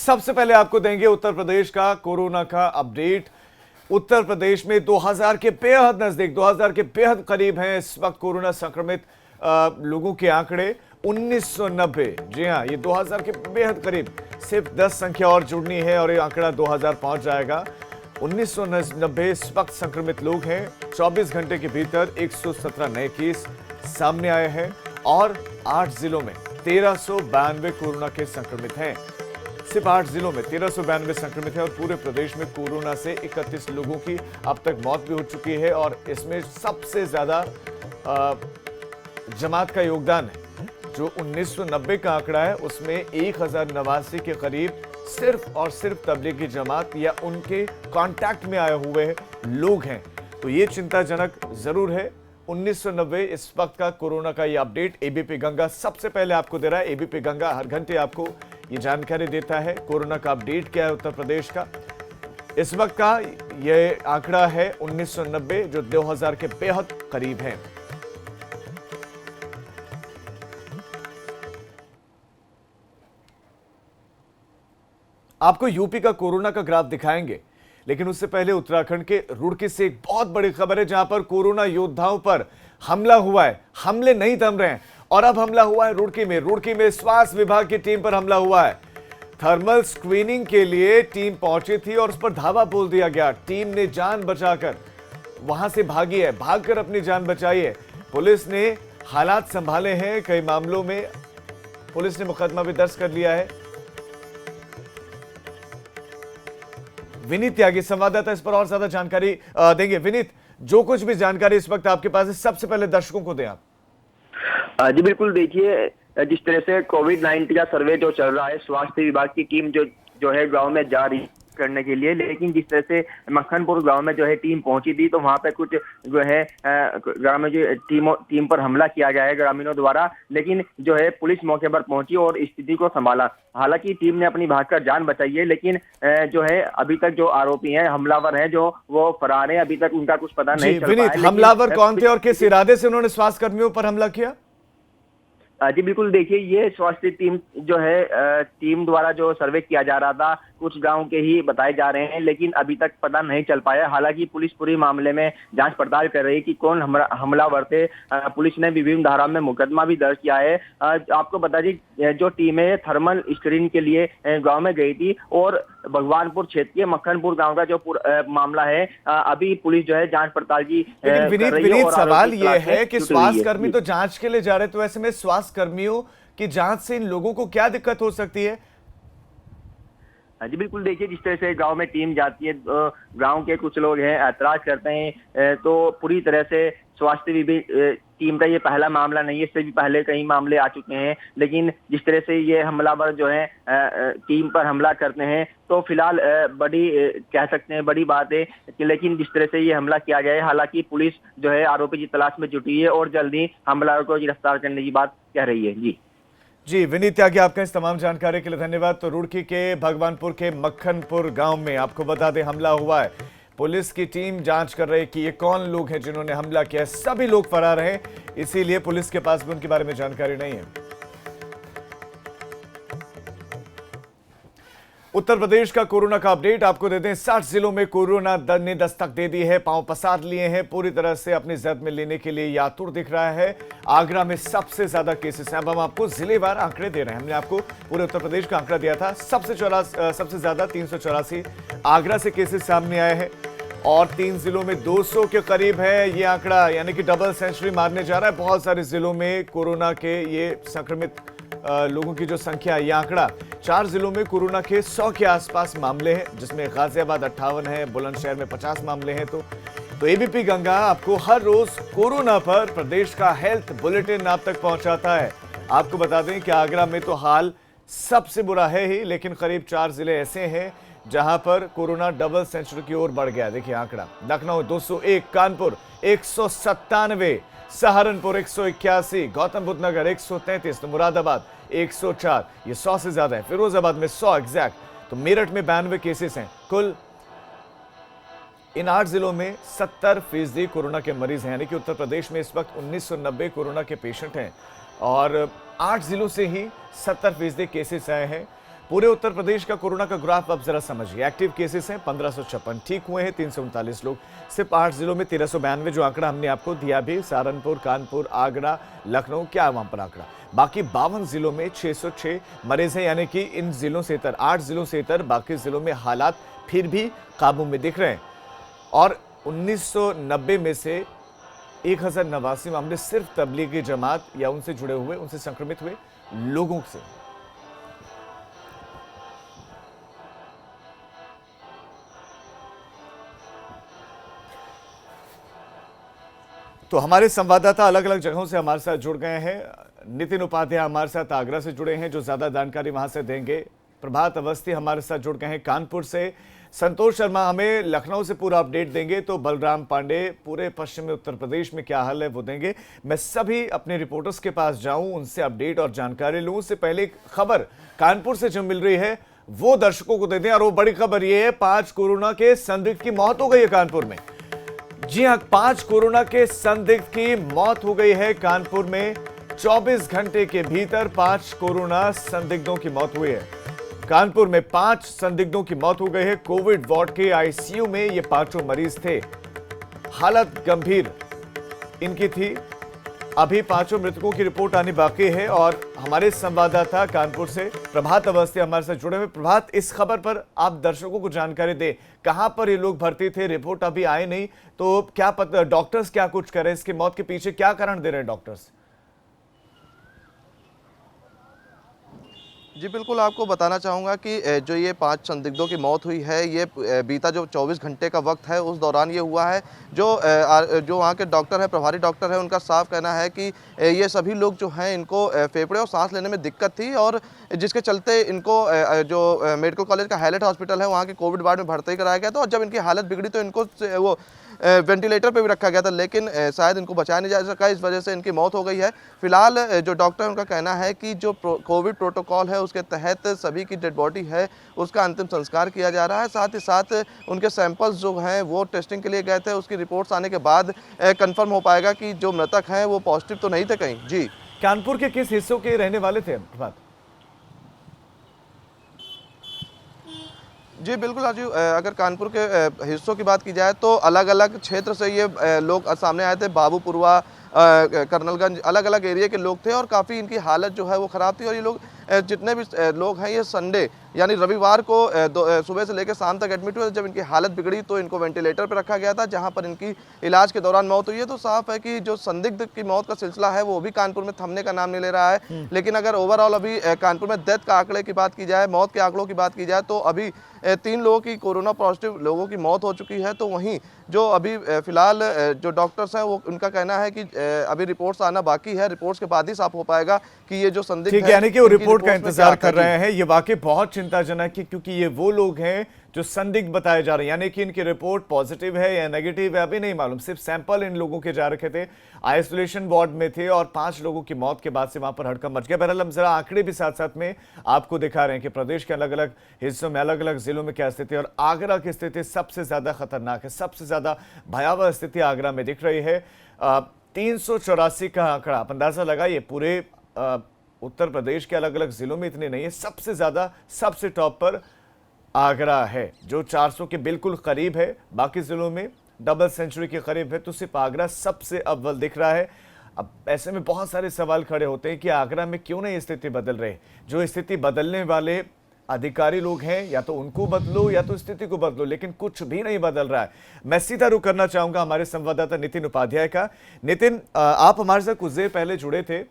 सबसे पहले आपको देंगे उत्तर प्रदेश का कोरोना का अपडेट। उत्तर प्रदेश में 2000 के बेहद नजदीक, 2000 के बेहद करीब हैं इस वक्त कोरोना संक्रमित लोगों के आंकड़े। 1990, जी हाँ, ये 2000 के बेहद करीब, सिर्फ 10 संख्या और जुड़नी है और ये आंकड़ा 2000 पहुंच जाएगा। 1990 इस वक्त संक्रमित लोग हैं। 24 घंटे के भीतर 117 नए केस सामने आए हैं और 8 जिलों में 1392 कोरोना के संक्रमित हैं। सिर्फ 8 जिलों में 1392 संक्रमित हैं और पूरे प्रदेश में कोरोना से 31 लोगों की अब तक मौत भी हो चुकी है। और इसमें सबसे ज्यादा जमात का योगदान है। जो 1990 का आंकड़ा है उसमें 1089 के करीब सिर्फ और सिर्फ तबलीगी जमात या उनके कांटेक्ट में आए हुए लोग हैं। तो ये चिंताजनक जरूर है। 1990 इस वक्त का कोरोना का ये अपडेट एबीपी गंगा सबसे पहले आपको दे रहा है। एबीपी गंगा हर घंटे आपको ये जानकारी देता है कोरोना का अपडेट क्या है उत्तर प्रदेश का। इस वक्त का ये आंकड़ा है 1990 जो 2000 के बेहद करीब है। आपको यूपी का कोरोना का ग्राफ दिखाएंगे, लेकिन उससे पहले उत्तराखंड के रुड़की से एक बहुत बड़ी खबर है जहां पर कोरोना योद्धाओं पर हमला हुआ है। हमले नहीं थम रहे हैं और अब हमला हुआ है रुड़की में। रुड़की में स्वास्थ्य विभाग की टीम पर हमला हुआ है। थर्मल स्क्रीनिंग के लिए टीम पहुंची थी और उस पर धावा बोल दिया गया। टीम ने जान बचाकर वहां से भागी है, भागकर अपनी जान बचाई है। पुलिस ने हालात संभाले हैं। कई मामलों में पुलिस ने मुकदमा भी दर्ज कर लिया है। विनीत त्यागी संवाददाता इस पर और ज्यादा जानकारी देंगे। विनीत, जो कुछ भी जानकारी इस वक्त आपके पास है सबसे पहले दर्शकों को दें आप। जी बिल्कुल, देखिए जिस तरह से कोविड-19 का सर्वे जो चल रहा है, स्वास्थ्य विभाग की टीम जो है गांव में जा रही करने के लिए, लेकिन जिस तरह से मक्खनपुर गांव में जो है टीम पहुंची थी तो वहां पे कुछ जो है ग्रामीण जो टीम पर हमला किया गया है ग्रामीणों द्वारा, लेकिन जो है पुलिस मौके पर पहुंची और स्थिति को संभाला। हालांकि टीम ने अपनी भागकर जान बचाई है, लेकिन जो है अभी तक जो आरोपी हैं, हमलावर हैं, जो वो फरार हैं, अभी तक उनका कुछ पता नहीं चल पाया है। हमलावर कौन थे और किस इरादे से उन्होंने स्वास्थ्य कर्मियों पर हमला किया? जी बिल्कुल, देखिए ये स्वास्थ्य टीम जो है टीम द्वारा जो सर्वे किया जा रहा था, कुछ गांव के ही बताए जा रहे हैं, लेकिन अभी तक पता नहीं चल पाया। हालांकि पुलिस पूरी मामले में जांच पड़ताल कर रही है कि कौन हमलावर थे। पुलिस ने विभिन्न धारा में मुकदमा भी दर्ज किया है। आपको बता दें जो टीम है थर्मल स्क्रीनिंग के लिए गाँव में गई थी और भगवानपुर क्षेत्र के मक्खनपुर गाँव का जो मामला है, अभी पुलिस जो है जांच पड़ताल की विनीत, सवाल ये है कि स्वास्थ्य कर्मी तो जांच के लिए जा रहे, तो ऐसे में स्वास्थ्य कर्मियों की जांच से इन लोगों को क्या दिक्कत हो सकती है? जी बिल्कुल, देखिए जिस तरह से गांव में टीम जाती है, गांव के कुछ लोग हैं ऐतराज करते हैं, तो पूरी तरह से स्वास्थ्य टीम का ये पहला मामला नहीं है, इससे भी पहले कई मामले आ चुके हैं। लेकिन जिस तरह से ये हमलावर जो है टीम पर हमला करते हैं, तो फिलहाल बड़ी कह सकते हैं बड़ी बात है, लेकिन जिस तरह से ये हमला किया गया है, हालांकि पुलिस जो है आरोपी की तलाश में जुटी है और जल्दी हमलावर को गिरफ्तार करने की बात कह रही है। जी विनीत त्यागी, आपका इस तमाम जानकारी के लिए धन्यवाद। तो रुड़की के भगवानपुर के मक्खनपुर गांव में आपको बता दें हमला हुआ है। पुलिस की टीम जांच कर रही है कि ये कौन लोग हैं जिन्होंने हमला किया। सभी लोग फरार हैं, इसीलिए पुलिस के पास भी उनके बारे में जानकारी नहीं है। उत्तर प्रदेश का कोरोना का अपडेट आपको देते हैं। 60 जिलों में कोरोना ने दस्तक दे दी है, पांव पसार लिए हैं, पूरी तरह से अपनी जद में लेने के लिए आतुर दिख रहा है। आगरा में सबसे ज्यादा केसेस हैं। अब हम आपको जिलेवार आंकड़े दे रहे हैं। हमने आपको पूरे उत्तर प्रदेश का आंकड़ा दिया था। सबसे ज्यादा 384 आगरा से केसेस सामने आए हैं और 3 जिलों में 200 के करीब है ये आंकड़ा, यानी कि डबल सेंचुरी मारने जा रहा है। बहुत सारे जिलों में कोरोना के ये संक्रमित लोगों की जो संख्या है, ये आंकड़ा 4 जिलों में कोरोना के 100 के आसपास मामले हैं, जिसमें गाजियाबाद 58 है, बुलंदशहर में 50 मामले हैं। तो एबीपी गंगा आपको हर रोज कोरोना पर प्रदेश का हेल्थ बुलेटिन आप तक पहुंचाता है। आपको बता दें कि आगरा में तो हाल सबसे बुरा है ही, लेकिन करीब 4 जिले ऐसे हैं जहां पर कोरोना डबल सेंचुरी की ओर बढ़ गया। देखिए आंकड़ा, लखनऊ 201, कानपुर 197, सहारनपुर 181, गौतम बुद्ध नगर 133, तो मुरादाबाद 104, ये 100 से ज्यादा है। फिरोजाबाद में 100 एग्जैक्ट, तो मेरठ में 92 केसेस हैं। कुल इन 8 जिलों में 70% कोरोना के मरीज हैं, यानी कि उत्तर प्रदेश में इस वक्त 1990 कोरोना के पेशेंट हैं और 8 जिलों से ही 70% केसेस आए हैं। पूरे उत्तर प्रदेश का कोरोना का ग्राफ अब जरा समझिए। एक्टिव केसेस हैं 1556, ठीक हुए हैं 339 लोग। सिर्फ 8 जिलों में 1392 जो आंकड़ा हमने आपको दिया भी, सहारनपुर, कानपुर, आगरा, लखनऊ, क्या है वहां पर आंकड़ा। बाकी 52 जिलों में 606 मरीज हैं, यानी कि इन जिलों से इतर 8 जिलों से इतर बाकी जिलों में हालात फिर भी काबू में दिख रहे हैं। और 1990 में से 1089 मामले सिर्फ तबलीगी जमात या उनसे जुड़े हुए, उनसे संक्रमित हुए लोगों से। तो हमारे संवाददाता अलग अलग जगहों से हमारे साथ जुड़ गए हैं। नितिन उपाध्याय हमारे साथ आगरा से जुड़े हैं, जो ज्यादा जानकारी वहां से देंगे। प्रभात अवस्थी हमारे साथ जुड़ गए हैं कानपुर से। संतोष शर्मा हमें लखनऊ से पूरा अपडेट देंगे, तो बलराम पांडे पूरे पश्चिमी उत्तर प्रदेश में क्या हाल है वो देंगे। मैं सभी अपने रिपोर्टर्स के पास जाऊं, उनसे अपडेट और जानकारी लूं। उससे पहले खबर कानपुर से जो मिल रही है वो दर्शकों को दे दें। और वो बड़ी खबर ये है, 5 कोरोना के संदिग्ध की मौत हो गई है कानपुर में। जी हां, 5 कोरोना के संदिग्ध की मौत हो गई है कानपुर में। 24 घंटे के भीतर 5 कोरोना संदिग्धों की मौत हुई है। कानपुर में 5 संदिग्धों की मौत हो गई है। कोविड वार्ड के आईसीयू में ये 5 मरीज थे, हालत गंभीर इनकी थी। अभी 5 मृतकों की रिपोर्ट आनी बाकी है। और हमारे संवाददाता कानपुर से प्रभात अवस्थी हमारे साथ जुड़े हुए। प्रभात, इस खबर पर आप दर्शकों को जानकारी दें, कहां पर ये लोग भर्ती थे, रिपोर्ट अभी आए नहीं, तो क्या पता डॉक्टर्स क्या कुछ कर रहे हैं, इसकी मौत के पीछे क्या कारण दे रहे हैं डॉक्टर्स? जी बिल्कुल, आपको बताना चाहूँगा कि जो ये 5 संदिग्धों की मौत हुई है, ये बीता जो 24 घंटे का वक्त है उस दौरान ये हुआ है। जो वहाँ के डॉक्टर हैं, प्रभारी डॉक्टर हैं, उनका साफ कहना है कि ये सभी लोग जो हैं इनको फेफड़े और सांस लेने में दिक्कत थी, और जिसके चलते इनको जो मेडिकल कॉलेज का हाईलाइट हॉस्पिटल है वहाँ के कोविड वार्ड में भर्ती कराया गया था। और जब इनकी हालत बिगड़ी तो इनको वो वेंटिलेटर पे भी रखा गया था, लेकिन शायद इनको बचाया नहीं जा सका, इस वजह से इनकी मौत हो गई है। फिलहाल जो डॉक्टर है उनका कहना है कि जो कोविड प्रोटोकॉल है उसके तहत सभी की डेड बॉडी है उसका अंतिम संस्कार किया जा रहा है। साथ ही साथ उनके सैंपल्स जो हैं वो टेस्टिंग के लिए गए थे, उसकी रिपोर्ट्स आने के बाद कंफर्म हो पाएगा कि जो मृतक हैं वो पॉजिटिव तो नहीं थे कहीं। जी, कानपुर के किस हिस्सों के रहने वाले थे प्रभात? जी बिल्कुल राजू, अगर कानपुर के हिस्सों की बात की जाए तो अलग अलग क्षेत्र से ये लोग सामने आए थे। बाबूपुरवा, कर्नलगंज, अलग अलग एरिया के लोग थे और काफ़ी इनकी हालत जो है वो ख़राब थी। और ये लोग जितने भी लोग हैं ये संडे यानी रविवार को सुबह से लेकर शाम तक एडमिट हुए। जब इनकी हालत बिगड़ी तो इनको वेंटिलेटर पर रखा गया था, जहां पर इनकी इलाज के दौरान मौत हुई है। तो साफ है कि जो संदिग्ध की मौत का सिलसिला है वो भी कानपुर में थमने का नाम नहीं ले रहा है। लेकिन अगर ओवरऑल अभी कानपुर में डेथ का आंकड़े की बात की जाए, मौत के आंकड़ों की बात की जाए, तो अभी 3 लोगों की कोरोना पॉजिटिव लोगों की मौत हो चुकी है। तो वहीं जो अभी फिलहाल जो डॉक्टर्स हैं वो उनका कहना है कि अभी रिपोर्ट्स आना बाकी है, रिपोर्ट्स के बाद ही साफ हो पाएगा कि ये जो संदिग्ध ठीक है, यानी कि वो रिपोर्ट का इंतजार कर रहे हैं। ये वाकई बहुत चिंताजनक है, क्योंकि ये वो लोग हैं जो संदिग्ध बताए जा रहे हैं, यानी कि इनकी रिपोर्ट पॉजिटिव है या नेगेटिव है अभी नहीं मालूम। सिर्फ सैंपल इन लोगों के जा रखे थे, आइसोलेशन वार्ड में थे, और 5 लोगों की मौत के बाद से वहां पर हड़कंप मच गया। बहरहाल हम जरा आंकड़े भी साथ साथ में आपको दिखा रहे हैं कि प्रदेश के अलग अलग हिस्सों में, अलग अलग जिलों में क्या स्थिति है। और आगरा की स्थिति सबसे ज्यादा खतरनाक है, सबसे ज्यादा भयावह स्थिति आगरा में दिख रही है। 384 का आंकड़ा, आप अंदाजा लगाइए, पूरे उत्तर प्रदेश के अलग अलग जिलों में इतने नहीं है। सबसे ज्यादा, सबसे टॉप पर आगरा है, जो 400 के बिल्कुल करीब है। बाकी जिलों में डबल सेंचुरी के करीब है, तो सिर्फ आगरा सबसे अव्वल दिख रहा है। अब ऐसे में बहुत सारे सवाल खड़े होते हैं कि आगरा में क्यों नहीं स्थिति बदल रही। जो स्थिति बदलने वाले अधिकारी लोग हैं, या तो उनको बदलो या तो स्थिति को बदलो, लेकिन कुछ भी नहीं बदल रहा है। मैं सीधा रुख करना चाहूंगा हमारे संवाददाता नितिन उपाध्याय का। नितिन, आप हमारे साथ कुछ देर पहले जुड़े थे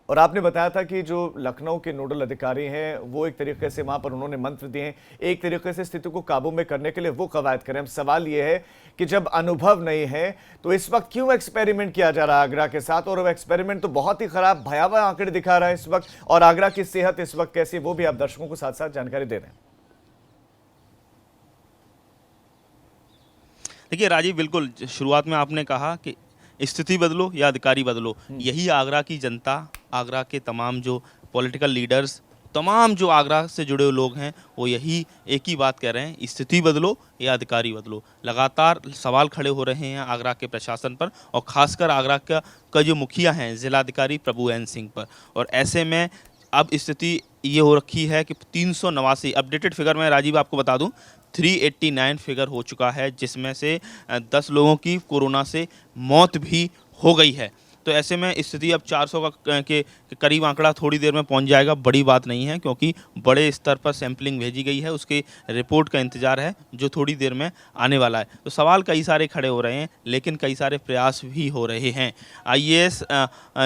और आपने बताया था कि जो लखनऊ के नोडल अधिकारी हैं वो एक तरीके से वहां पर उन्होंने मंत्र दिए हैं, एक तरीके से स्थिति को काबू में करने के लिए वो कवायद करें। अब सवाल ये है कि जब अनुभव नहीं है तो इस वक्त क्यों एक्सपेरिमेंट किया जा रहा है आगरा के साथ? और वो एक्सपेरिमेंट तो बहुत ही खराब, भयावह आंकड़े दिखा रहा है इस वक्त। और आगरा की सेहत इस वक्त कैसी, वो भी आप दर्शकों को साथ साथ जानकारी दे रहे हैं। देखिए राजीव, बिल्कुल शुरुआत में आपने कहा कि स्थिति बदलो या अधिकारी बदलो, यही आगरा की जनता, आगरा के तमाम जो पॉलिटिकल लीडर्स, तमाम जो आगरा से जुड़े हुए लोग हैं वो यही एक ही बात कह रहे हैं, स्थिति बदलो या अधिकारी बदलो। लगातार सवाल खड़े हो रहे हैं आगरा के प्रशासन पर, और ख़ासकर आगरा का जो मुखिया हैं जिलाधिकारी प्रभु एन सिंह पर। और ऐसे में अब स्थिति ये हो रखी है कि 389 अपडेटेड फिगर मैं राजीव आपको बता दूं 389 फिगर हो चुका है, जिसमें से 10 लोगों की कोरोना से मौत भी हो गई है। तो ऐसे में स्थिति अब 400 के करीब आंकड़ा थोड़ी देर में पहुंच जाएगा। बड़ी बात नहीं है, क्योंकि बड़े स्तर पर सैंपलिंग भेजी गई है, उसके रिपोर्ट का इंतजार है जो थोड़ी देर में आने वाला है। तो सवाल कई सारे खड़े हो रहे हैं, लेकिन कई सारे प्रयास भी हो रहे हैं। आईएएस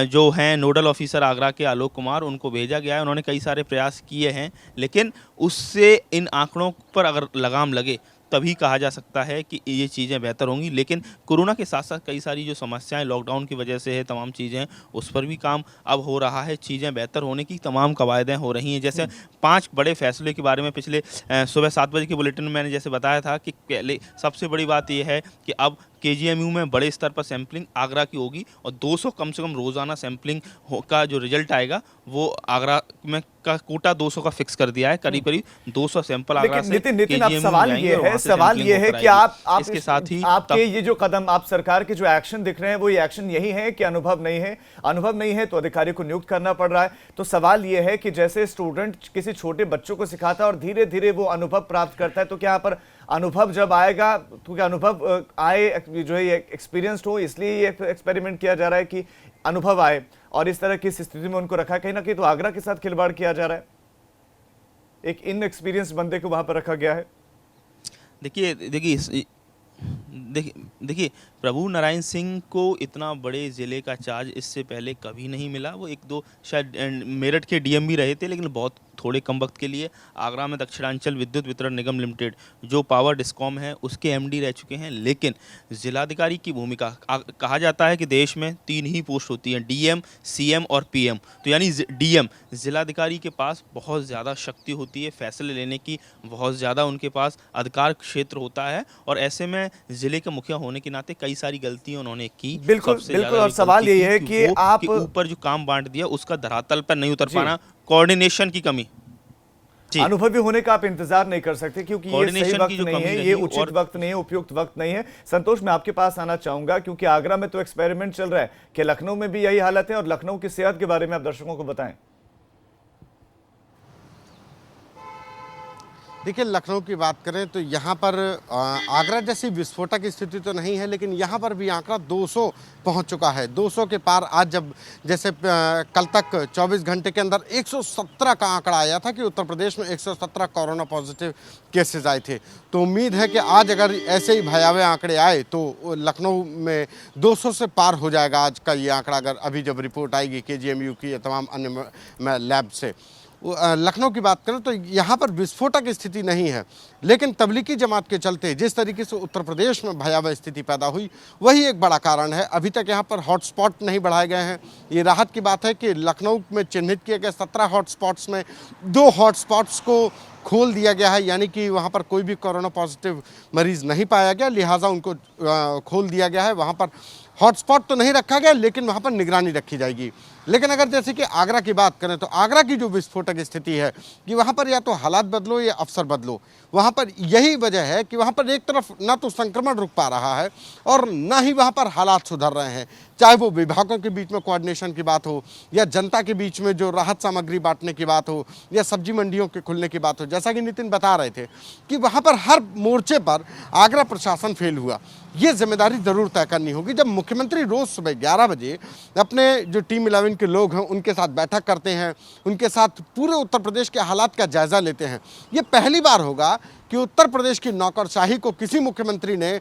जो हैं नोडल ऑफिसर आगरा के आलोक कुमार, उनको भेजा गया है, उन्होंने कई सारे प्रयास किए हैं, लेकिन उससे इन आंकड़ों पर अगर लगाम लगे तभी कहा जा सकता है कि ये चीज़ें बेहतर होंगी। लेकिन कोरोना के साथ साथ कई सारी जो समस्याएं लॉकडाउन की वजह से है, तमाम चीज़ें, उस पर भी काम अब हो रहा है। चीज़ें बेहतर होने की तमाम कवायदें हो रही हैं। जैसे 5 बड़े फैसले के बारे में पिछले सुबह 7 बजे के बुलेटिन में मैंने जैसे बताया था कि पहले सबसे बड़ी बात यह है कि अब केजीएमयू में बड़े स्तर पर सैंपलिंग आगरा की होगी और 200 कम से कम रोज़ाना सैंपलिंग का जो रिजल्ट आएगा वो आगरा में का कोटा 200 का फिक्स कर दिया है। करीब करीब 200 सैंपल आगरा से नितिन अब सवाल ये है कि आप इसके साथ ही आपके ये जो कदम, आप सरकार के जो एक्शन दिख रहे हैं वो ये एक्शन यही है कि अनुभव नहीं है तो अधिकारी को नियुक्त करना पड़ रहा है। तो सवाल ये है कि जैसे स्टूडेंट किसी छोटे बच्चों को सिखाता है और धीरे धीरे वो अनुभव प्राप्त करता है, तो क्या यहाँ पर अनुभव जब आएगा तो क्या अनुभव आए जो है एक्सपीरियंस्ड हो, इसलिए ये एक्सपेरिमेंट किया जा रहा है कि अनुभव आए, और इस तरह की स्थिति में उनको रखा कहीं ना कहीं तो आगरा के साथ खिलवाड़ किया जा रहा है। एक इनएक्सपीरियंस बंदे को वहां पर रखा गया है। देखिए प्रभु नारायण सिंह को इतना बड़े ज़िले का चार्ज इससे पहले कभी नहीं मिला। वो 1-2 शायद मेरठ के डीएम भी रहे थे, लेकिन बहुत थोड़े कम वक्त के लिए। आगरा में दक्षिणांचल विद्युत वितरण निगम लिमिटेड जो पावर डिस्कॉम है उसके एमडी रह चुके हैं। लेकिन जिलाधिकारी की भूमिका, कहा जाता है कि देश में 3 ही पोस्ट होती हैं, डीएम, सीएम और पीएम। तो यानी डीएम जिलाधिकारी के पास बहुत ज़्यादा शक्ति होती है, फैसले लेने की बहुत ज़्यादा उनके पास अधिकार क्षेत्र होता है, और ऐसे में जिले के मुखिया होने के नाते कई सारी गलतियां उन्होंने की। बिल्कुल। और सवाल यही है कि आप ऊपर जो काम बांट दिया उसका धरातल पर नहीं उतर पाना, कोऑर्डिनेशन की कमी। अनुभवी होने का आप इंतजार नहीं कर सकते, क्योंकि ये सही वक्त नहीं है, ये उचित वक्त नहीं है, उपयुक्त वक्त नहीं है। संतोष, मैं आपके पास आना चाहूंगा, क्योंकि आगरा में तो एक्सपेरिमेंट चल रहा है कि लखनऊ में भी यही हालत है, और लखनऊ की सेहत के बारे में आप दर्शकों को बताएं। देखिए, लखनऊ की बात करें तो यहाँ पर आगरा जैसी विस्फोटक स्थिति तो नहीं है, लेकिन यहाँ पर भी आंकड़ा 200 पहुँच चुका है। 200 के पार आज, जब जैसे कल तक 24 घंटे के अंदर 117 का आंकड़ा आया था कि उत्तर प्रदेश में 117 कोरोना पॉजिटिव केसेस आए थे। तो उम्मीद है कि आज अगर ऐसे ही भयावह आंकड़े आए तो लखनऊ में 200 से पार हो जाएगा आज का ये आंकड़ा, अगर अभी जब रिपोर्ट आएगी केजीएमयू की या तमाम अन्य लैब से। लखनऊ की बात करें तो यहाँ पर विस्फोटक स्थिति नहीं है, लेकिन तबलीगी जमात के चलते जिस तरीके से उत्तर प्रदेश में भयावह स्थिति पैदा हुई, वही एक बड़ा कारण है। अभी तक यहाँ पर हॉटस्पॉट नहीं बढ़ाए गए हैं। ये राहत की बात है कि लखनऊ में चिन्हित किए गए 17 हॉटस्पॉट्स में 2 हॉटस्पॉट्स को खोल दिया गया है, यानी कि वहाँ पर कोई भी कोरोना पॉजिटिव मरीज़ नहीं पाया गया, लिहाजा उनको खोल दिया गया है। वहाँ पर हॉटस्पॉट तो नहीं रखा गया, लेकिन वहाँ पर निगरानी रखी जाएगी। लेकिन अगर जैसे कि आगरा की बात करें तो आगरा की जो विस्फोटक स्थिति है कि वहाँ पर या तो हालात बदलो या अफसर बदलो। वहाँ पर यही वजह है कि वहाँ पर एक तरफ ना तो संक्रमण रुक पा रहा है और ना ही वहाँ पर हालात सुधर रहे हैं, चाहे वो विभागों के बीच में कोऑर्डिनेशन की बात हो, या जनता के बीच में जो राहत सामग्री बांटने की बात हो, या सब्जी मंडियों के खुलने की बात हो। जैसा कि नितिन बता रहे थे कि वहाँ पर हर मोर्चे पर आगरा प्रशासन फेल हुआ। ये जिम्मेदारी ज़रूर तय करनी होगी। जब मुख्यमंत्री रोज़ सुबह 11 बजे अपने जो टीम 11 के लोग हैं उनके साथ बैठक करते हैं, उनके साथ पूरे उत्तर प्रदेश के हालात का जायज़ा लेते हैं, ये पहली बार होगा कि उत्तर प्रदेश की नौकरशाही को किसी मुख्यमंत्री ने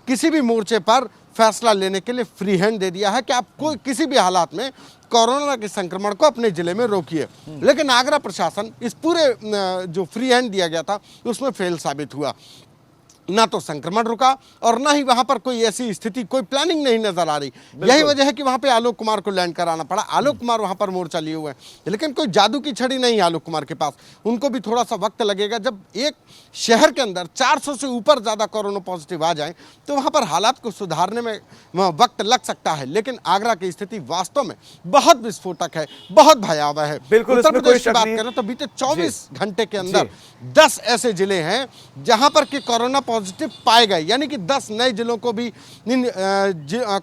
किसी भी मोर्चे पर फैसला लेने के लिए फ्री हैंड दे दिया है कि आप कोई किसी भी हालात में कोरोना के संक्रमण को अपने जिले में रोकिए। लेकिन आगरा प्रशासन इस पूरे जो फ्री हैंड दिया गया था उसमें फेल साबित हुआ। ना तो संक्रमण रुका और ना ही वहां पर कोई ऐसी स्थिति, कोई प्लानिंग नहीं नजर आ रही। यही वजह है कि वहां पे आलोक कुमार को लैंड कराना पड़ा। आलोक कुमार वहां पर मोर्चा लिए हुए हैं, लेकिन कोई जादू की छड़ी नहीं है आलोक कुमार के पास। उनको भी थोड़ा सा वक्त लगेगा। जब एक शहर के अंदर 400 से ऊपर ज्यादा कोरोना पॉजिटिव आ जाए तो वहां पर हालात को सुधारने में वक्त लग सकता है। लेकिन आगरा की स्थिति वास्तव में बहुत विस्फोटक है, बहुत भयावह है। उत्तर प्रदेश की बात करें तो बीते 24 घंटे के अंदर 10 ऐसे जिले हैं जहां पर कि कोरोना पॉजिटिव पाए गए, यानी कि 10 नए जिलों को भी इन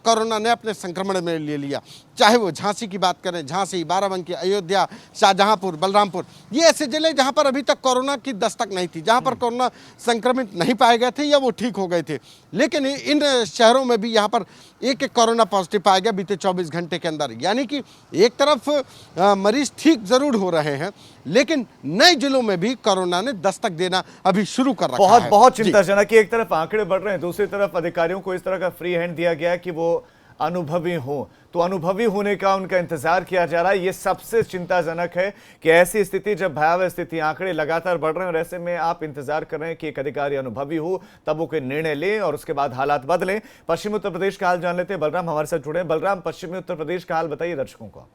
कोरोना ने अपने संक्रमण में ले लिया। चाहे वो झांसी की बात करें, झांसी, बाराबंकी, अयोध्या, शाहजहांपुर, बलरामपुर, ये ऐसे जिले जहां पर अभी तक कोरोना की दस्तक नहीं थी, जहां पर कोरोना संक्रमित नहीं पाए गए थे या वो ठीक हो गए थे। लेकिन इन शहरों में भी यहाँ पर एक कोरोना पॉजिटिव पाया गया बीते 24 घंटे के अंदर। यानी कि एक तरफ मरीज ठीक जरूर हो रहे हैं, लेकिन नए जिलों में भी कोरोना ने दस्तक देना अभी शुरू कर रखा है। बहुत चिंताजनक कि एक तरफ आंकड़े बढ़ रहे हैं, दूसरी तरफ अधिकारियों को इस तरह का फ्री हैंड दिया गया है कि वो अनुभवी हो, तो अनुभवी होने का उनका इंतजार किया जा रहा है। ये सबसे चिंताजनक है कि ऐसी स्थिति, जब भयावह स्थिति, आंकड़े लगातार बढ़ रहे हैं और ऐसे में आप इंतजार कर रहे हैं कि एक अधिकारी अनुभवी हो, तब वो कोई निर्णय ले और उसके बाद हालात बदलें। पश्चिमी उत्तर प्रदेश का हाल जान लेते हैं। बलराम हमारे साथ जुड़े हैं। बलराम, पश्चिमी उत्तर प्रदेश का हाल बताइए दर्शकों को।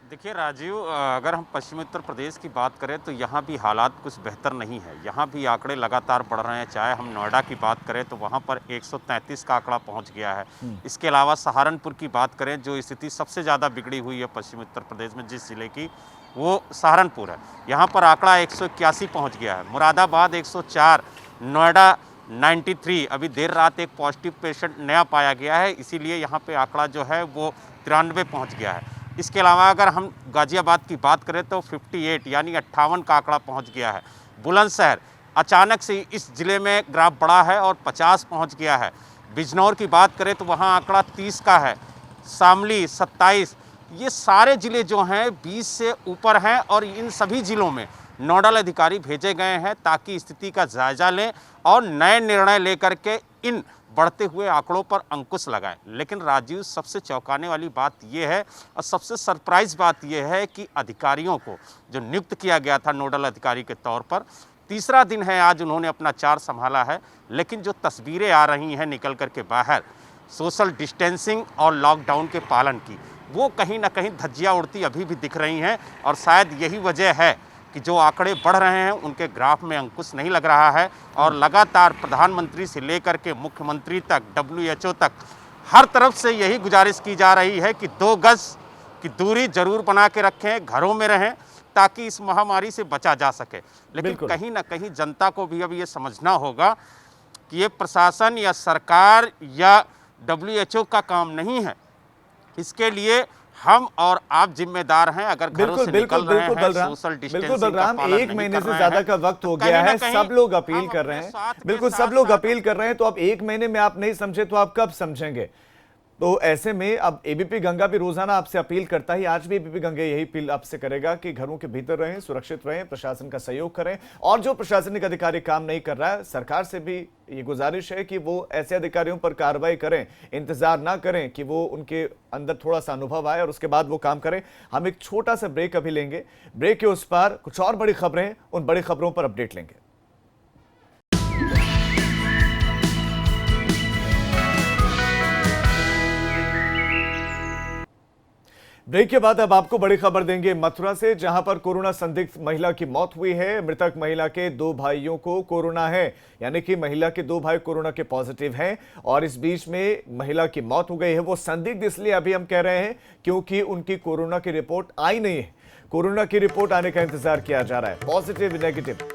देखिए राजीव, अगर हम पश्चिमी उत्तर प्रदेश की बात करें तो यहाँ भी हालात कुछ बेहतर नहीं है। यहाँ भी आंकड़े लगातार बढ़ रहे हैं। चाहे हम नोएडा की बात करें तो वहाँ पर 133 का आंकड़ा पहुँच गया है। इसके अलावा सहारनपुर की बात करें, जो स्थिति सबसे ज़्यादा बिगड़ी हुई है पश्चिमी उत्तर प्रदेश में जिस जिले की, वो सहारनपुर है। यहाँ पर आंकड़ा 181 पहुँच गया है। मुरादाबाद 104, नोएडा 93। अभी देर रात एक पॉजिटिव पेशेंट नया पाया गया है, इसीलिए यहाँ पे आंकड़ा जो है वो 93 पहुँच गया है। इसके अलावा अगर हम गाजियाबाद की बात करें तो 58 यानी 58 का आंकड़ा पहुंच गया है। बुलंदशहर अचानक से इस जिले में ग्राफ बढ़ा है और 50 पहुंच गया है। बिजनौर की बात करें तो वहां आंकड़ा 30 का है। शामली 27। ये सारे ज़िले जो हैं 20 से ऊपर हैं और इन सभी ज़िलों में नोडल अधिकारी भेजे गए हैं ताकि स्थिति का जायजा लें और नए निर्णय लेकर के इन बढ़ते हुए आंकड़ों पर अंकुश लगाएं। लेकिन राजीव, सबसे चौंकाने वाली बात यह है और सबसे सरप्राइज बात यह है कि अधिकारियों को जो नियुक्त किया गया था नोडल अधिकारी के तौर पर, तीसरा दिन है आज उन्होंने अपना चार्ज संभाला है, लेकिन जो तस्वीरें आ रही हैं निकल कर के बाहर सोशल डिस्टेंसिंग और लॉकडाउन के पालन की, वो कहीं ना कहीं धज्जियाँ उड़ती अभी भी दिख रही हैं। और शायद यही वजह है कि जो आंकड़े बढ़ रहे हैं उनके ग्राफ में अंकुश नहीं लग रहा है और लगातार प्रधानमंत्री से लेकर के मुख्यमंत्री तक, WHO तक, हर तरफ से यही गुजारिश की जा रही है कि 2 गज की दूरी जरूर बना के रखें, घरों में रहें, ताकि इस महामारी से बचा जा सके। लेकिन कहीं ना कहीं जनता को भी अब ये समझना होगा कि ये प्रशासन या सरकार या WHO का काम नहीं है। इसके लिए हम और आप जिम्मेदार हैं। अगर घरों से निकल रहे हैं, सोशल डिस्टेंसिंग का पालन एक महीने से ज्यादा का वक्त हो गया है, सब लोग अपील कर रहे हैं, बिल्कुल सब लोग अपील कर रहे हैं। तो अब एक महीने में आप नहीं समझे तो आप कब समझेंगे? तो ऐसे में अब एबीपी गंगा भी रोजाना आपसे अपील करता है, आज भी एबीपी गंगा यही अपील आपसे करेगा कि घरों के भीतर रहें, सुरक्षित रहें, प्रशासन का सहयोग करें। और जो प्रशासनिक अधिकारी काम नहीं कर रहा है, सरकार से भी ये गुजारिश है कि वो ऐसे अधिकारियों पर कार्रवाई करें, इंतजार ना करें कि वो उनके अंदर थोड़ा सा अनुभव आए और उसके बाद वो काम करें। हम एक छोटा सा ब्रेक अभी लेंगे, ब्रेक के उस पार कुछ और बड़ी खबरें, उन बड़ी खबरों पर अपडेट लेंगे। ब्रेक के बाद अब आपको बड़ी खबर देंगे मथुरा से, जहां पर कोरोना संदिग्ध महिला की मौत हुई है। मृतक महिला के 2 भाइयों को कोरोना है, यानी कि महिला के 2 भाई कोरोना के पॉजिटिव हैं और इस बीच में महिला की मौत हो गई है। वो संदिग्ध इसलिए अभी हम कह रहे हैं क्योंकि उनकी कोरोना की रिपोर्ट आई नहीं है। कोरोना की रिपोर्ट आने का इंतजार किया जा रहा है, पॉजिटिव नेगेटिव,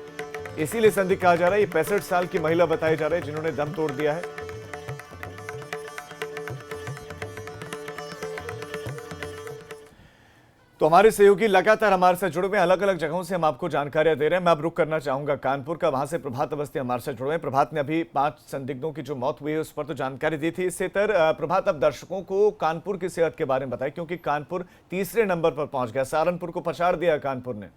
इसीलिए संदिग्ध कहा जा रहा है। ये 65 साल की महिला बताई जा रही है जिन्होंने दम तोड़ दिया है। तो हमारे सहयोगी लगातार हमारे साथ जुड़े हुए हैं, अलग अलग जगहों से हम आपको जानकारियां दे रहे हैं। मैं अब रुक करना चाहूंगा कानपुर का, वहां से प्रभात अवस्थी हमारे साथ जुड़े हैं। प्रभात ने अभी 5 संदिग्धों की जो मौत हुई है उस पर तो जानकारी दी थी। इससे प्रभात, अब दर्शकों को कानपुर की सेहत के बारे में बताएं, क्योंकि कानपुर तीसरे नंबर पर पहुंच गया, सहारनपुर को पछाड़ दिया कानपुर ने।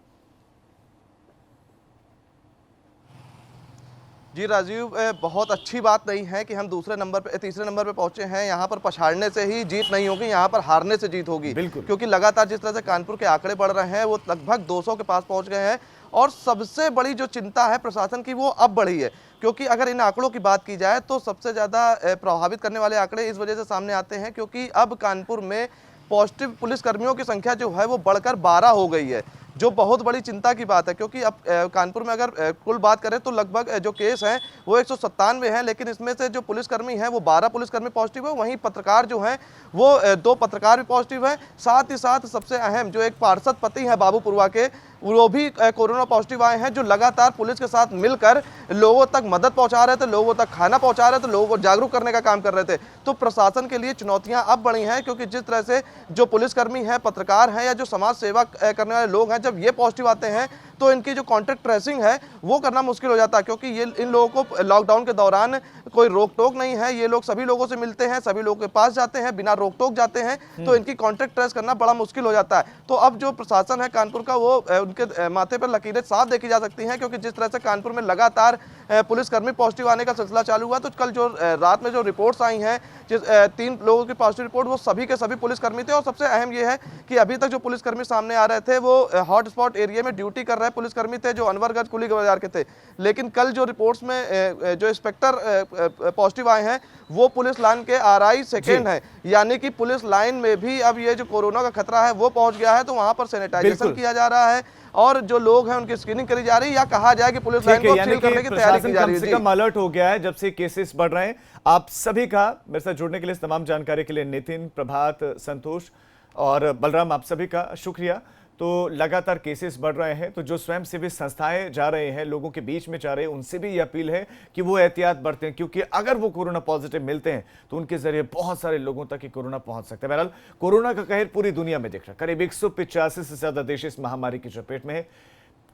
जी राजीव, बहुत अच्छी बात नहीं है कि हम तीसरे नंबर पे पहुंचे हैं। यहाँ पर पछाड़ने से ही जीत नहीं होगी, यहाँ पर हारने से जीत होगी। क्योंकि लगातार जिस तरह से कानपुर के आंकड़े बढ़ रहे हैं वो लगभग 200 के पास पहुंच गए हैं। और सबसे बड़ी जो चिंता है प्रशासन की वो अब बढ़ी है, क्योंकि अगर इन आंकड़ों की बात की जाए तो सबसे ज़्यादा प्रभावित करने वाले आंकड़े इस वजह से सामने आते हैं क्योंकि अब कानपुर में पॉजिटिव पुलिसकर्मियों की संख्या जो है वो बढ़कर 12 हो गई है, जो बहुत बड़ी चिंता की बात है। क्योंकि अब कानपुर में अगर कुल बात करें तो लगभग जो केस हैं वो 197 हैं, लेकिन इसमें से जो पुलिसकर्मी हैं वो 12 पुलिसकर्मी पॉजिटिव है। वहीं पत्रकार जो हैं वो 2 पत्रकार भी पॉजिटिव हैं। साथ ही साथ सबसे अहम जो एक पार्षद पति हैं बाबूपुरवा के, वो भी कोरोना पॉजिटिव आए हैं, जो लगातार पुलिस के साथ मिलकर लोगों तक मदद पहुंचा रहे थे, लोगों तक खाना पहुंचा रहे थे, लोगों को जागरूक करने का काम कर रहे थे। तो प्रशासन के लिए चुनौतियां अब बढ़ी हैं, क्योंकि जिस तरह से जो पुलिसकर्मी हैं, पत्रकार हैं या जो समाज सेवा करने वाले लोग हैं, जब ये पॉजिटिव आते हैं तो इनकी जो कॉन्टैक्ट ट्रेसिंग है वो करना मुश्किल हो जाता है, क्योंकि ये इन लोगों को लॉकडाउन के दौरान कोई रोक टोक नहीं है। ये लोग सभी लोगों से मिलते हैं, सभी लोगों के पास जाते हैं, बिना रोक टोक जाते हैं, तो इनकी कॉन्टैक्ट ट्रेस करना बड़ा मुश्किल हो जाता है। तो अब जो प्रशासन है कानपुर का, वो उनके माथे पर लकीरें साफ देखी जा सकती हैं, क्योंकि जिस तरह से कानपुर में लगातार पुलिसकर्मी पॉजिटिव आने का सिलसिला चालू हुआ, तो कल जो रात में जो रिपोर्ट्स आई हैं, जिस 3 लोगों की पॉजिटिव रिपोर्ट, वो सभी के सभी पुलिसकर्मी थे। और सबसे अहम ये है कि अभी तक जो पुलिसकर्मी सामने आ रहे थे वो हॉटस्पॉट एरिया में ड्यूटी कर रहे पुलिसकर्मी थे, जो अनवरगंज कुली बाजार के थे। लेकिन कल जो रिपोर्ट्स में जो इंस्पेक्टर पॉजिटिव आए हैं, वो पुलिस लाइन के RI सेकेंड है, यानी कि पुलिस लाइन में भी अब ये जो कोरोना का खतरा है वो पहुंच गया है। तो वहां पर सैनिटाइजेशन किया जा रहा है और जो लोग हैं उनकी स्क्रीनिंग करी जा रही है, या कहा जाए कि पुलिस लाइन को सील करने की तैयारी की जा रही है। कम से कम अलर्ट हो गया है जब से केसेस बढ़ रहे हैं। आप सभी का मेरे साथ जुड़ने के लिए, तमाम जानकारी के लिए नितिन, प्रभात, संतोष और बलराम, आप सभी का शुक्रिया। तो लगातार केसेस बढ़ रहे हैं, तो जो स्वयंसेवी संस्थाएं जा रहे हैं, लोगों के बीच में जा रहे हैं, उनसे भी ये अपील है कि वो एहतियात बरतें, क्योंकि अगर वो कोरोना पॉजिटिव मिलते हैं तो उनके जरिए बहुत सारे लोगों तक कोरोना पहुंच सकता है। बहरहाल कोरोना का कहर पूरी दुनिया में दिख रहा है, करीब 185 से ज्यादा देश इस महामारी की चपेट में है।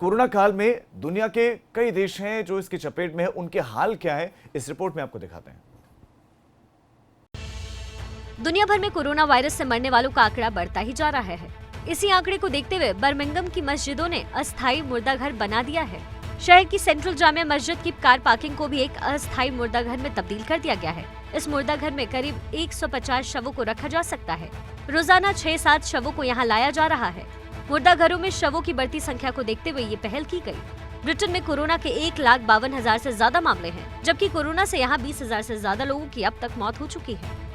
कोरोना काल में दुनिया के कई देश हैं जो इसकी चपेट में है, उनके हाल क्या है इस रिपोर्ट में आपको दिखाते हैं। दुनिया भर में कोरोना वायरस से मरने वालों का आंकड़ा बढ़ता ही जा रहा है। इसी आंकड़े को देखते हुए बर्मिंघम की मस्जिदों ने अस्थायी मुर्दाघर बना दिया है। शहर की सेंट्रल जामिया मस्जिद की कार पार्किंग को भी एक अस्थायी मुर्दाघर में तब्दील कर दिया गया है। इस मुर्दाघर में करीब 150 शवों को रखा जा सकता है। रोजाना 6-7 शवों को यहाँ लाया जा रहा है। मुर्दाघरों में शवों की बढ़ती संख्या को देखते हुए ये पहल की गई। ब्रिटेन में कोरोना के 1,52,000 से ज्यादा मामले हैं, जबकि कोरोना से यहाँ 20,000 से ज्यादा लोगों की अब तक मौत हो चुकी है।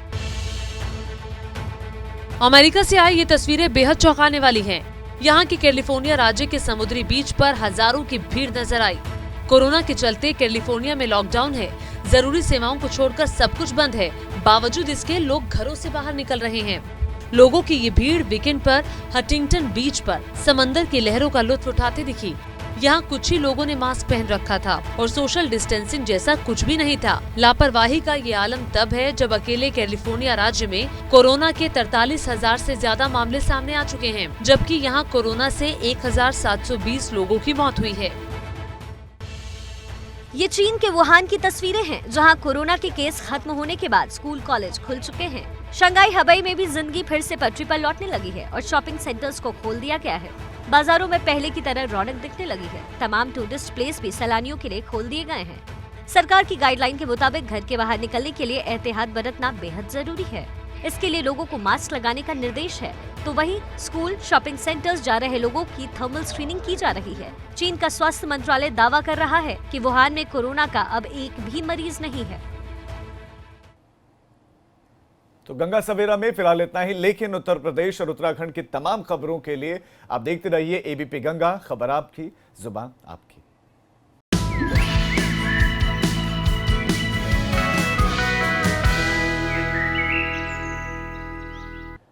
अमेरिका से आई ये तस्वीरें बेहद चौंकाने वाली हैं। यहाँ की कैलिफोर्निया राज्य के समुद्री बीच पर हजारों की भीड़ नजर आई। कोरोना के चलते कैलिफोर्निया में लॉकडाउन है, जरूरी सेवाओं को छोड़कर सब कुछ बंद है। बावजूद इसके लोग घरों से बाहर निकल रहे हैं। लोगों की ये भीड़ वीकेंड पर हंटिंगटन बीच पर समंदर की लहरों का लुत्फ उठाते दिखी। यहाँ कुछ ही लोगों ने मास्क पहन रखा था और सोशल डिस्टेंसिंग जैसा कुछ भी नहीं था। लापरवाही का ये आलम तब है जब अकेले कैलिफोर्निया राज्य में कोरोना के 43,000 से ज्यादा मामले सामने आ चुके हैं, जबकि यहाँ कोरोना से 1,720 लोगों की मौत हुई है। ये चीन के वुहान की तस्वीरें हैं, जहां कोरोना के केस खत्म होने के बाद स्कूल कॉलेज खुल चुके हैं। शंघाई हबई में भी जिंदगी फिर से पटरी पर लौटने लगी है और शॉपिंग सेंटर्स को खोल दिया गया है। बाजारों में पहले की तरह रौनक दिखने लगी है। तमाम टूरिस्ट प्लेस भी सैलानियों के लिए खोल दिए गए हैं। सरकार की गाइडलाइन के मुताबिक घर के बाहर निकलने के लिए एहतियात बरतना बेहद जरूरी है। इसके लिए लोगों को मास्क लगाने का निर्देश है। तो वहीं स्कूल, शॉपिंग सेंटर्स जा रहे लोगों की थर्मल स्क्रीनिंग की जा रही है। चीन का स्वास्थ्य मंत्रालय दावा कर रहा है कि वुहान में कोरोना का अब एक भी मरीज नहीं है। तो गंगा सवेरा में फिलहाल इतना ही, लेकिन उत्तर प्रदेश और उत्तराखंड की तमाम खबरों के लिए आप देखते रहिए एबीपी गंगा। खबर आपकी, जुबान आपकी।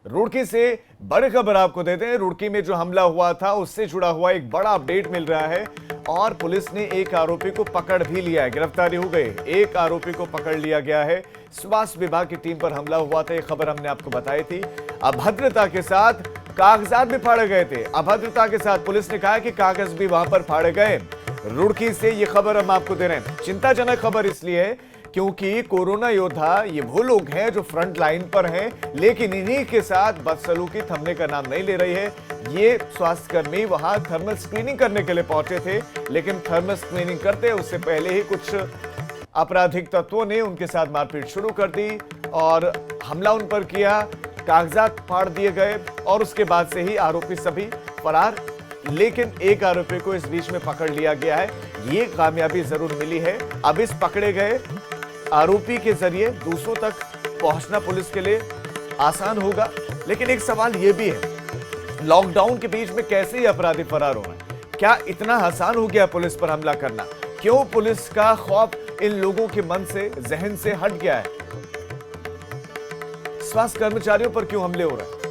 रुड़की से बड़ी खबर आपको देते हैं। रुड़की में जो हमला हुआ था उससे जुड़ा हुआ एक बड़ा अपडेट मिल रहा है और पुलिस ने एक आरोपी को पकड़ भी लिया है, गिरफ्तारी हो गई। एक आरोपी को पकड़ लिया गया है। स्वास्थ्य विभाग की टीम पर हमला हुआ था, ये खबर हमने आपको बताई थी। अभद्रता के साथ कागजात भी फाड़े गए थे। अभद्रता के साथ पुलिस ने कहा कि कागज भी वहां पर फाड़े गए। रुड़की से ये खबर हम आपको दे रहे हैं। चिंताजनक खबर इसलिए है क्योंकि कोरोना योद्धा ये वो लोग हैं जो फ्रंट लाइन पर हैं, लेकिन इन्हीं के साथ बदसलूकी थमने का नाम नहीं ले रही है। ये स्वास्थ्यकर्मी वहां थर्मल स्क्रीनिंग करने के लिए पहुंचे थे, लेकिन थर्मल स्क्रीनिंग करते उससे पहले ही कुछ आपराधिक तत्वों ने उनके साथ मारपीट शुरू कर दी और हमला उन पर किया। कागजात फाड़ दिए गए और उसके बाद से ही आरोपी सभी फरार, लेकिन एक आरोपी को इस बीच में पकड़ लिया गया है। ये कामयाबी जरूर मिली है। अब इस पकड़े गए आरोपी के जरिए दूसरों तक पहुंचना पुलिस के लिए आसान होगा। लेकिन एक सवाल यह भी है, लॉकडाउन के बीच में कैसे ये अपराधी फरार हो रहे हैं? क्या इतना आसान हो गया पुलिस पर हमला करना? क्यों पुलिस का खौफ इन लोगों के मन से, जहन से हट गया है? स्वास्थ्य कर्मचारियों पर क्यों हमले हो रहे हैं?